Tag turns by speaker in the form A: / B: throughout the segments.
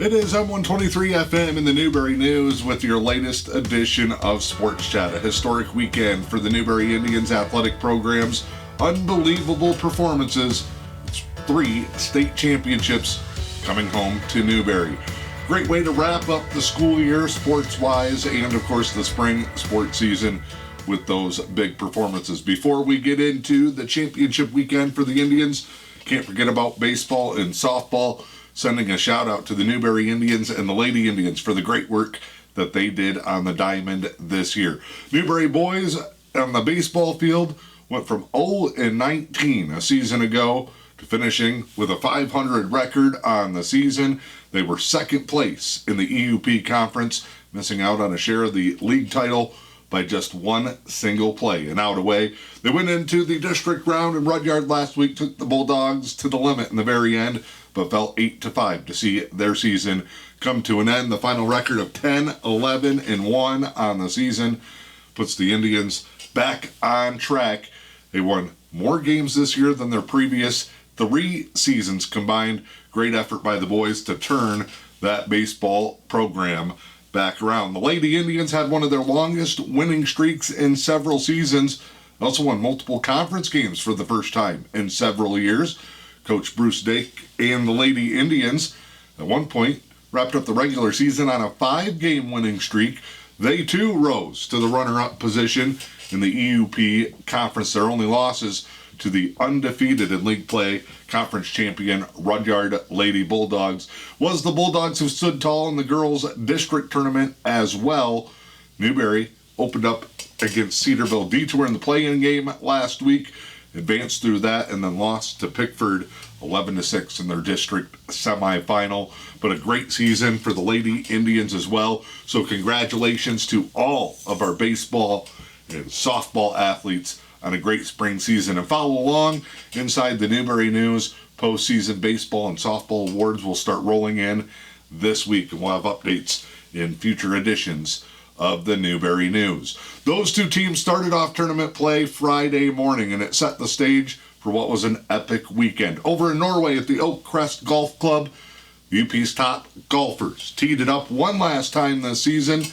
A: It is M123 FM in the Newberry News with your latest edition of Sports Chat. A historic weekend for the Newberry Indians athletic programs. Unbelievable performances. It's 3 state championships coming home to Newberry. Great way to wrap up the school year sports-wise and, of course, the spring sports season with those big performances. Before we get into the championship weekend for the Indians, can't forget about baseball and softball. Sending a shout out to the Newberry Indians and the Lady Indians for the great work that they did on the diamond this year. Newberry boys on the baseball field went from 0-19 a season ago to finishing with a .500 record on the season. They were second place in the EUP conference, missing out on a share of the league title by just one single play. And out away, they went into the district round in Rudyard last week, took the Bulldogs to the limit in the very end, but fell 8-5 to see their season come to an end. The final record of 10-11-1 on the season puts the Indians back on track. They won more games this year than their previous 3 seasons combined. Great effort by the boys to turn that baseball program back around. The Lady Indians had one of their longest winning streaks in several seasons. They also won multiple conference games for the first time in several years. Coach Bruce Dake and the Lady Indians at one point wrapped up the regular season on a 5-game winning streak. They too rose to the runner-up position in the EUP conference. Their only losses to the undefeated in league play conference champion Rudyard Lady Bulldogs was the Bulldogs who stood tall in the girls district tournament as well. Newberry opened up against Cedarville Detour in the play-in game last week, advanced through that, and then lost to Pickford 11-6 in their district semifinal. But a great season for the Lady Indians as well. So congratulations to all of our baseball and softball athletes on a great spring season. And follow along inside the Newberry News. Postseason baseball and softball awards will start rolling in this week, and we'll have updates in future editions of the Newberry News. Those 2 teams started off tournament play Friday morning, and it set the stage for what was an epic weekend. Over in Norway at the Oak Crest Golf Club, UP's top golfers teed it up one last time this season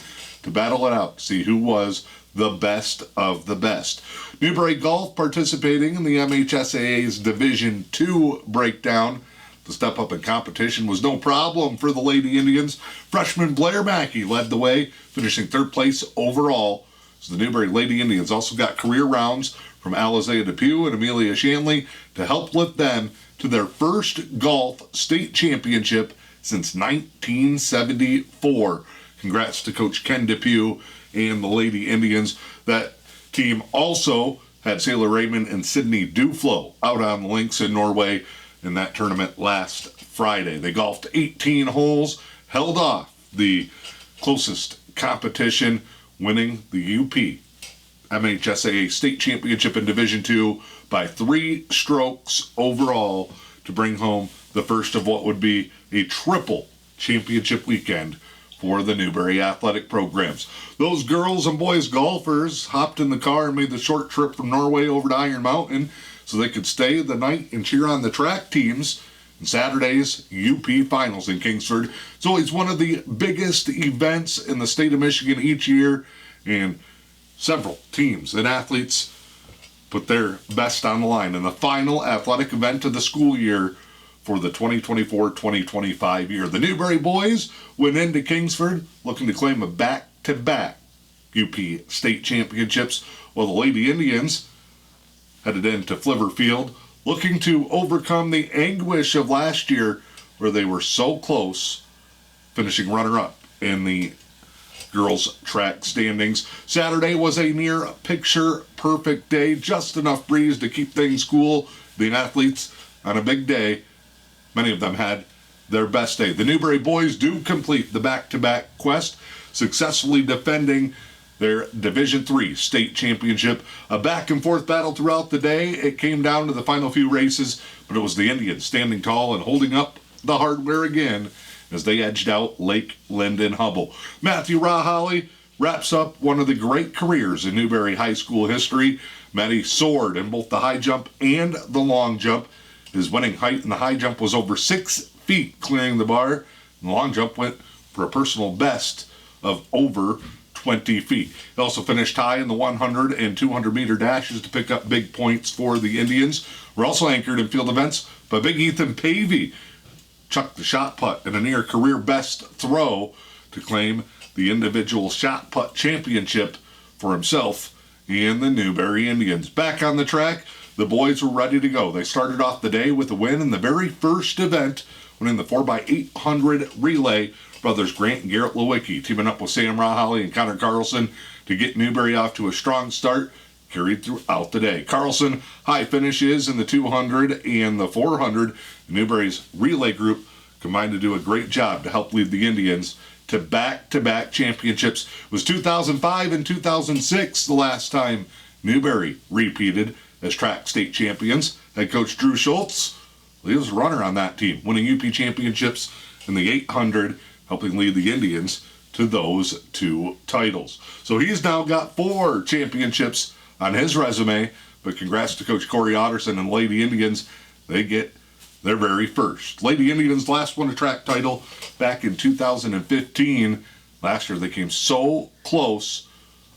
A: to battle it out, see who was the best of the best. Newberry Golf participating in the MHSAA's Division II breakdown. The step up in competition was no problem for the Lady Indians. Freshman Blair Mackey led the way, finishing 3rd place overall. So the Newberry Lady Indians also got career rounds from Alizé Depew and Amelia Shanley to help lift them to their first golf state championship since 1974. Congrats to Coach Ken Depew and the Lady Indians. That team also had Sailor Raymond and Sydney Duflo out on the links in Norway in that tournament last Friday. They golfed 18 holes, held off the closest competition, winning the UP MHSAA State Championship in Division II by 3 strokes overall to bring home the first of what would be a triple championship weekend for the Newberry athletic programs. Those girls and boys golfers hopped in the car and made the short trip from Norway over to Iron Mountain so they could stay the night and cheer on the track teams in Saturday's UP Finals in Kingsford. It's always one of the biggest events in the state of Michigan each year, and several teams and athletes put their best on the line in the final athletic event of the school year for the 2024-2025 year. The Newberry boys went into Kingsford looking to claim a back-to-back UP state championships, while the Lady Indians headed into Flivver Field looking to overcome the anguish of last year where they were so close, finishing runner-up in the girls track standings. Saturday was a near picture perfect day, just enough breeze to keep things cool. The athletes on a big day, many of them had their best day. The Newberry boys do complete the back-to-back quest, successfully defending their Division III state championship. A back-and-forth battle throughout the day. It came down to the final few races, but it was the Indians standing tall and holding up the hardware again as they edged out Lake Linden Hubble. Matthew Rahali wraps up one of the great careers in Newberry High School history. Matty soared in both the high jump and the long jump. His winning height in the high jump was over 6 feet, clearing the bar The long jump went for a personal best of over 20 feet. He also finished high in the 100 and 200 meter dashes to pick up big points for the Indians. We're also anchored in field events by Big Ethan Pavey. Chucked the shot put in a near career best throw to claim the individual shot put championship for himself and the Newberry Indians. Back on the track, the boys were ready to go. They started off the day with a win in the very first event, winning the 4x800 relay. Brothers Grant and Garrett Lewicki teaming up with Sam Raholly and Connor Carlson to get Newberry off to a strong start, carried throughout the day. Carlson high finishes in the 200 and the 400. Newberry's relay group combined to do a great job to help lead the Indians to back-to-back championships. It was 2005 and 2006 the last time Newberry repeated as track state champions. Head coach Drew Schultz, he was a runner on that team, winning UP championships in the 800, helping lead the Indians to those 2 titles. So he's now got 4 championships on his resume, but congrats to Coach Corey Otterson and Lady Indians. They get their very first. Lady Indians last won a track title back in 2015. Last year they came so close,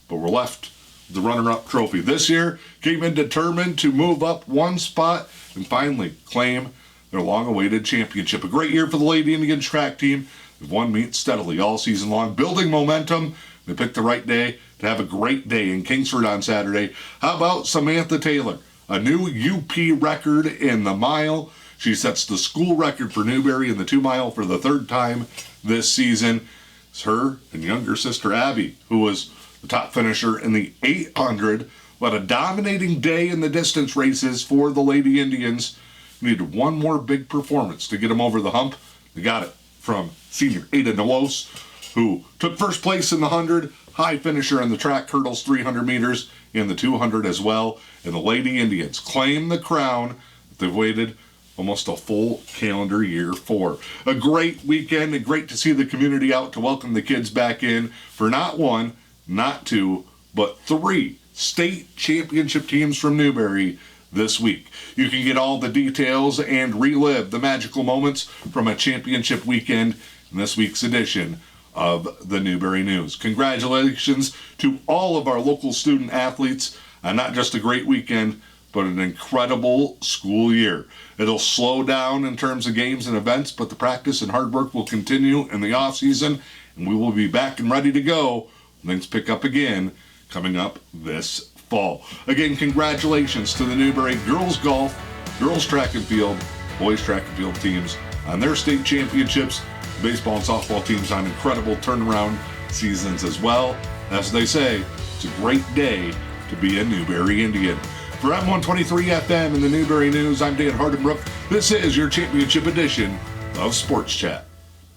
A: but were left the runner-up trophy. This year came in determined to move up 1 spot and finally claim their long-awaited championship. A great year for the Lady Indians track team. They've won meets steadily all season long, building momentum. They picked the right day to have a great day in Kingsford on Saturday. How about Samantha Taylor? A new UP record in the mile. She sets the school record for Newberry in the 2 mile for the 3rd time this season. It's her and younger sister Abby, who was the top finisher in the 800. What a dominating day in the distance races for the Lady Indians. Needed 1 more big performance to get them over the hump. They got it from senior Ada Nolos, who took first place in the 100, high finisher in the track hurdles 300 meters, and the 200 as well. And the Lady Indians claim the crown that they've waited almost a full calendar year for. A great weekend, and great to see the community out to welcome the kids back in for not 1, not 2, but 3 state championship teams from Newberry this week. You can get all the details and relive the magical moments from a championship weekend in this week's edition of the Newberry News. Congratulations to all of our local student athletes on not just a great weekend, but an incredible school year. It'll slow down in terms of games and events, but the practice and hard work will continue in the off season, and we will be back and ready to go when things pick up again coming up this fall. Again, congratulations to the Newberry girls golf, girls track and field, boys track and field teams on their state championships. Baseball and softball teams on incredible turnaround seasons as well. As they say, it's a great day to be a Newberry Indian. For M123 FM in the Newberry News, I'm Dan Hardenbrook. This is your championship edition of Sports Chat.